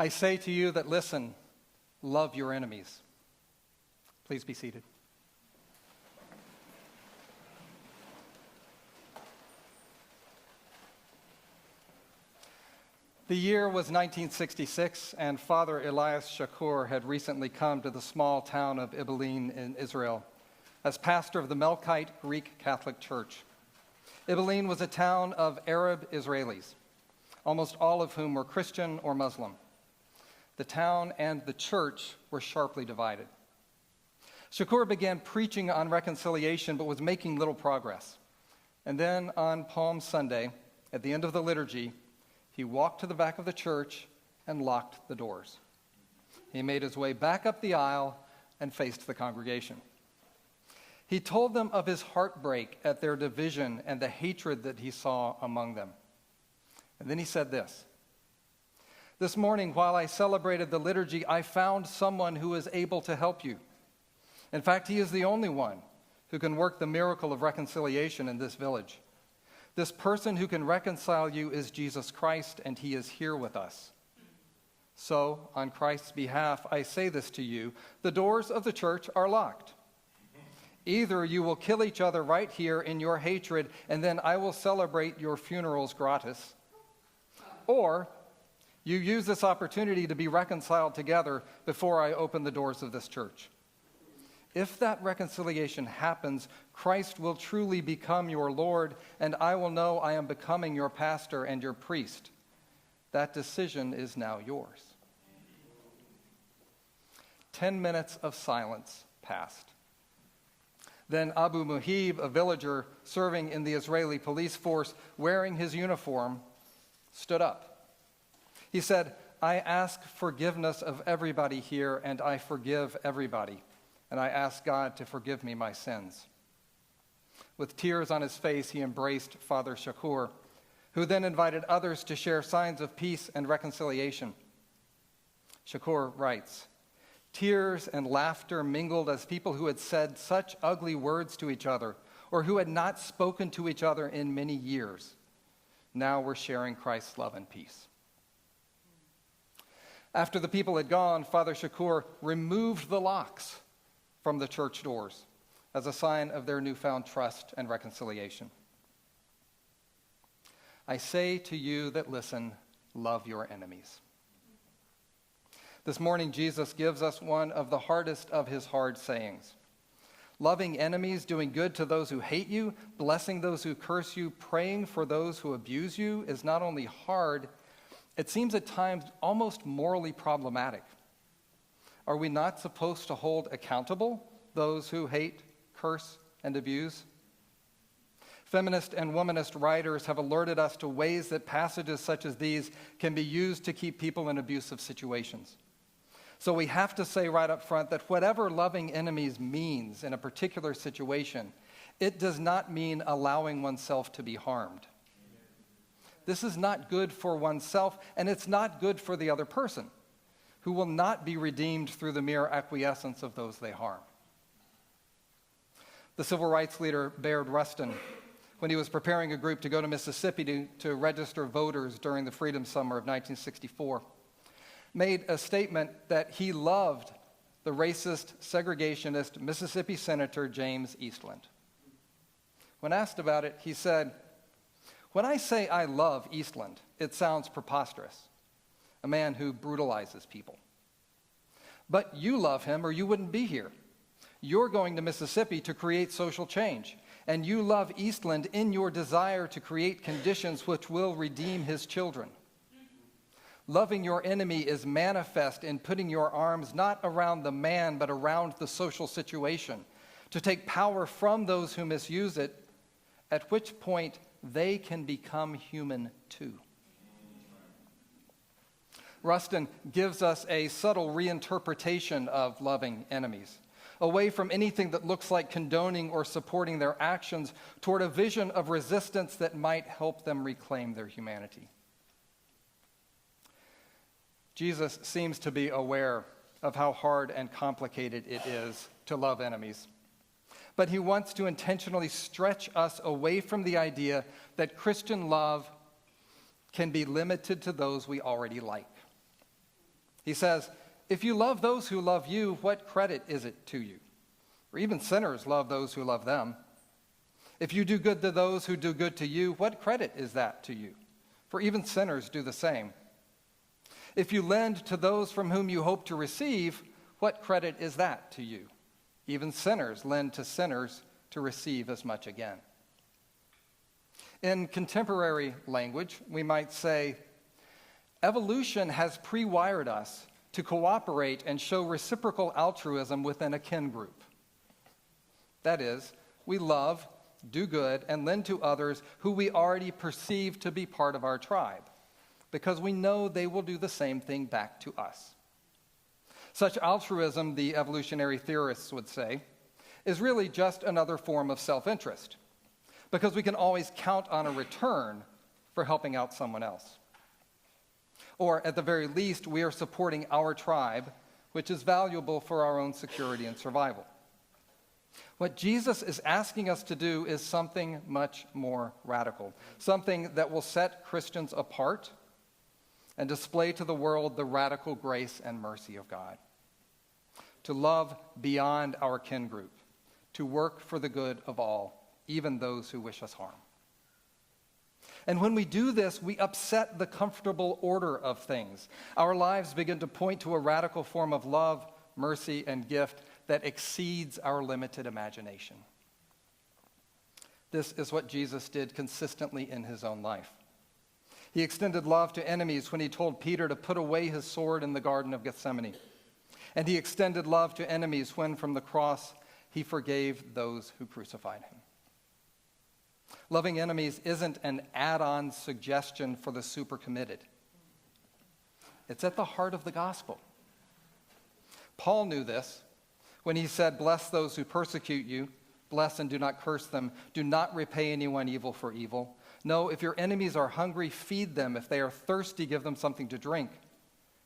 I say to you that listen, love your enemies. Please be seated. The year was 1966, and Father Elias Shakur had recently come to the small town of Ibilin in Israel as pastor of the Melkite Greek Catholic Church. Ibilin was a town of Arab Israelis, almost all of whom were Christian or Muslim. The town and the church were sharply divided. Shakur began preaching on reconciliation but was making little progress. And then on Palm Sunday, at the end of the liturgy, he walked to the back of the church and locked the doors. He made his way back up the aisle and faced the congregation. He told them of his heartbreak at their division and the hatred that he saw among them. And then he said this: "This morning, while I celebrated the liturgy, I found someone who is able to help you. In fact, he is the only one who can work the miracle of reconciliation in this village. This person who can reconcile you is Jesus Christ, and he is here with us. So, on Christ's behalf, I say this to you: the doors of the church are locked. Either you will kill each other right here in your hatred, and then I will celebrate your funerals gratis, or you use this opportunity to be reconciled together before I open the doors of this church. If that reconciliation happens, Christ will truly become your Lord, and I will know I am becoming your pastor and your priest. That decision is now yours." 10 minutes of silence passed. Then Abu Muhib, a villager serving in the Israeli police force, wearing his uniform, stood up. He said, "I ask forgiveness of everybody here, and I forgive everybody. And I ask God to forgive me my sins." With tears on his face, he embraced Father Shakur, who then invited others to share signs of peace and reconciliation. Shakur writes, "Tears and laughter mingled as people who had said such ugly words to each other, or who had not spoken to each other in many years, now were sharing Christ's love and peace." After the people had gone, Father Shakur removed the locks from the church doors as a sign of their newfound trust and reconciliation. I say to you that listen, love your enemies. This morning, Jesus gives us one of the hardest of his hard sayings. Loving enemies, doing good to those who hate you, blessing those who curse you, praying for those who abuse you is not only hard, it seems at times almost morally problematic. Are we not supposed to hold accountable those who hate, curse, and abuse? Feminist and womanist writers have alerted us to ways that passages such as these can be used to keep people in abusive situations. So we have to say right up front that whatever loving enemies means in a particular situation, it does not mean allowing oneself to be harmed. This is not good for oneself, and it's not good for the other person, who will not be redeemed through the mere acquiescence of those they harm. The civil rights leader Bader-Saye, when he was preparing a group to go to Mississippi to register voters during the Freedom Summer of 1964, made a statement that he loved the racist, segregationist Mississippi Senator James Eastland. When asked about it, he said, "When I say I love Eastland, it sounds preposterous. A man who brutalizes people. But you love him or you wouldn't be here. You're going to Mississippi to create social change, and you love Eastland in your desire to create conditions which will redeem his children. Loving your enemy is manifest in putting your arms not around the man but around the social situation, to take power from those who misuse it, at which point they can become human too." Rustin gives us a subtle reinterpretation of loving enemies, away from anything that looks like condoning or supporting their actions toward a vision of resistance that might help them reclaim their humanity. Jesus seems to be aware of how hard and complicated it is to love enemies, but he wants to intentionally stretch us away from the idea that Christian love can be limited to those we already like. He says, if you love those who love you, what credit is it to you? For even sinners love those who love them. If you do good to those who do good to you, what credit is that to you? For even sinners do the same. If you lend to those from whom you hope to receive, what credit is that to you? Even sinners lend to sinners to receive as much again. In contemporary language, we might say, evolution has pre-wired us to cooperate and show reciprocal altruism within a kin group. That is, we love, do good, and lend to others who we already perceive to be part of our tribe, because we know they will do the same thing back to us. Such altruism, the evolutionary theorists would say, is really just another form of self-interest, because we can always count on a return for helping out someone else. Or at the very least, we are supporting our tribe, which is valuable for our own security and survival. What Jesus is asking us to do is something much more radical, something that will set Christians apart and display to the world the radical grace and mercy of God. To love beyond our kin group, to work for the good of all, even those who wish us harm. And when we do this, we upset the comfortable order of things. Our lives begin to point to a radical form of love, mercy, and gift that exceeds our limited imagination. This is what Jesus did consistently in his own life. He extended love to enemies when he told Peter to put away his sword in the Garden of Gethsemane. And he extended love to enemies when, from the cross, he forgave those who crucified him. Loving enemies isn't an add-on suggestion for the super committed. It's at the heart of the gospel. Paul knew this when he said, "Bless those who persecute you, bless and do not curse them. Do not repay anyone evil for evil. No, if your enemies are hungry, feed them. If they are thirsty, give them something to drink.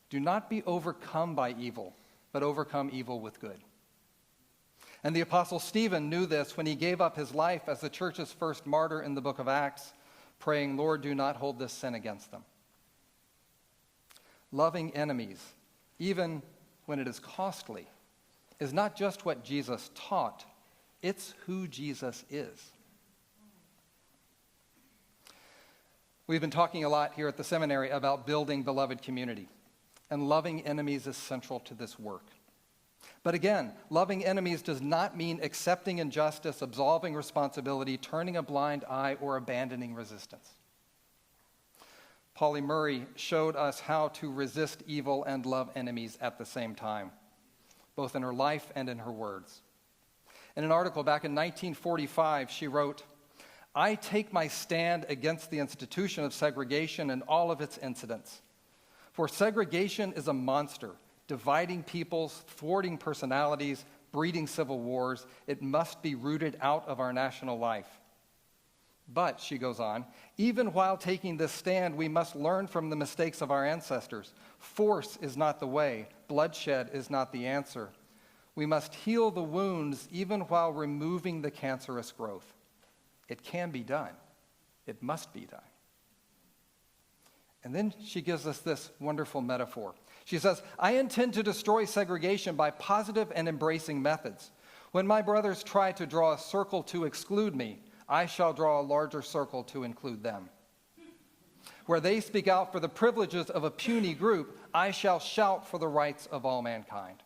Do not be overcome by evil, but overcome evil with good." And the Apostle Stephen knew this when he gave up his life as the church's first martyr in the book of Acts, praying, "Lord, do not hold this sin against them." Loving enemies, even when it is costly, is not just what Jesus taught, it's who Jesus is. We've been talking a lot here at the seminary about building beloved community, and loving enemies is central to this work. But again, loving enemies does not mean accepting injustice, absolving responsibility, turning a blind eye, or abandoning resistance. Pauli Murray showed us how to resist evil and love enemies at the same time, both in her life and in her words. In an article back in 1945, she wrote, "I take my stand against the institution of segregation and all of its incidents. For segregation is a monster, dividing peoples, thwarting personalities, breeding civil wars. It must be rooted out of our national life. But," she goes on, "even while taking this stand, we must learn from the mistakes of our ancestors. Force is not the way. Bloodshed is not the answer. We must heal the wounds even while removing the cancerous growth. It can be done. It must be done." And then she gives us this wonderful metaphor. She says, "I intend to destroy segregation by positive and embracing methods. When my brothers try to draw a circle to exclude me, I shall draw a larger circle to include them. Where they speak out for the privileges of a puny group, I shall shout for the rights of all mankind."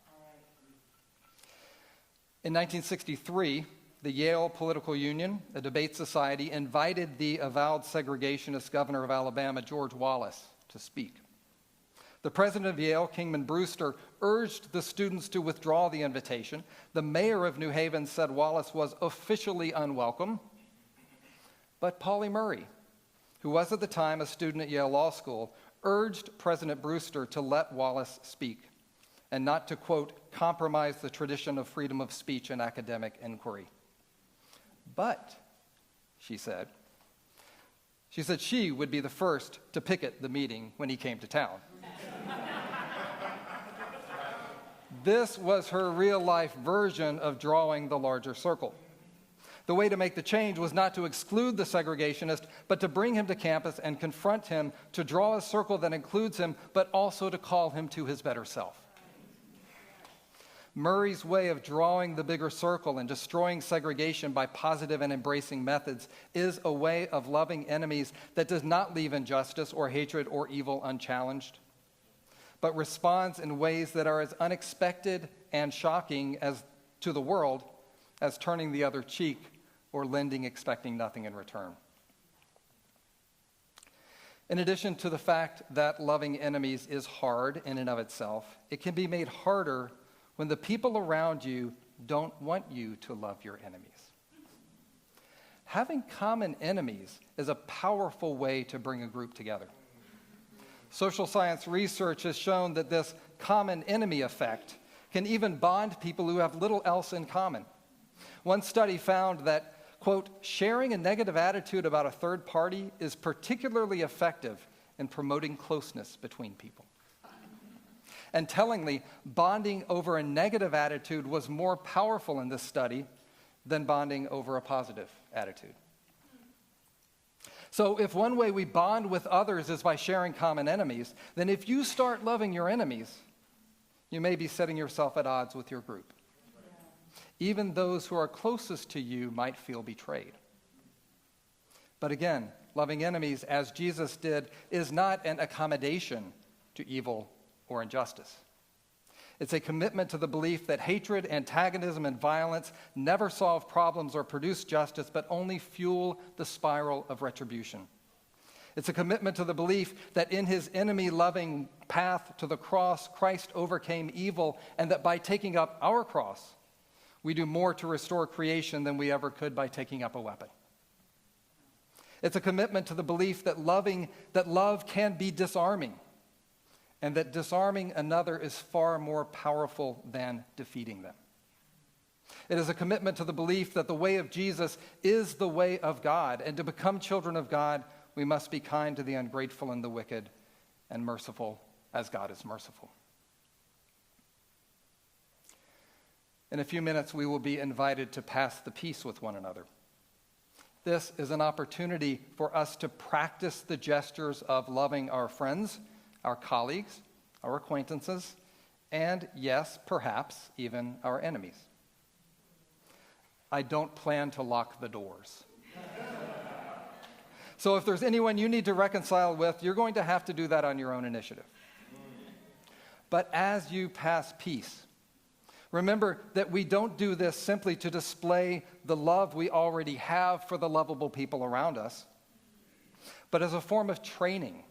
In 1963, the Yale Political Union, a debate society, invited the avowed segregationist governor of Alabama, George Wallace, to speak. The president of Yale, Kingman Brewster, urged the students to withdraw the invitation. The mayor of New Haven said Wallace was officially unwelcome. But Pauli Murray, who was at the time a student at Yale Law School, urged President Brewster to let Wallace speak and not to, quote, "compromise the tradition of freedom of speech and academic inquiry." But, she said she would be the first to picket the meeting when he came to town. This was her real-life version of drawing the larger circle. The way to make the change was not to exclude the segregationist, but to bring him to campus and confront him, to draw a circle that includes him, but also to call him to his better self. Murray's way of drawing the bigger circle and destroying segregation by positive and embracing methods is a way of loving enemies that does not leave injustice or hatred or evil unchallenged, but responds in ways that are as unexpected and shocking as to the world as turning the other cheek or lending expecting nothing in return. In addition to the fact that loving enemies is hard in and of itself, it can be made harder when the people around you don't want you to love your enemies. Having common enemies is a powerful way to bring a group together. Social science research has shown that this common enemy effect can even bond people who have little else in common. One study found that, quote, sharing a negative attitude about a third party is particularly effective in promoting closeness between people. And tellingly, bonding over a negative attitude was more powerful in this study than bonding over a positive attitude. So if one way we bond with others is by sharing common enemies, then if you start loving your enemies, you may be setting yourself at odds with your group. Even those who are closest to you might feel betrayed. But again, loving enemies, as Jesus did, is not an accommodation to evil or injustice. It's a commitment to the belief that hatred, antagonism, and violence never solve problems or produce justice, but only fuel the spiral of retribution. It's a commitment to the belief that in his enemy-loving path to the cross, Christ overcame evil, and that by taking up our cross, we do more to restore creation than we ever could by taking up a weapon. It's a commitment to the belief that love can be disarming, and that disarming another is far more powerful than defeating them. It is a commitment to the belief that the way of Jesus is the way of God, and to become children of God, we must be kind to the ungrateful and the wicked, and merciful as God is merciful. In a few minutes, we will be invited to pass the peace with one another. This is an opportunity for us to practice the gestures of loving our friends, our colleagues, our acquaintances, and yes, perhaps even our enemies. I don't plan to lock the doors. So if there's anyone you need to reconcile with, you're going to have to do that on your own initiative. But as you pass peace, remember that we don't do this simply to display the love we already have for the lovable people around us, but as a form of training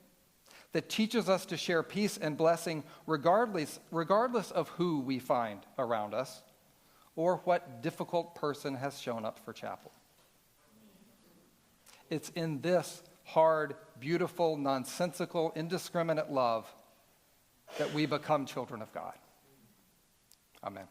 that teaches us to share peace and blessing regardless of who we find around us or what difficult person has shown up for chapel. It's in this hard, beautiful, nonsensical, indiscriminate love that we become children of God. Amen.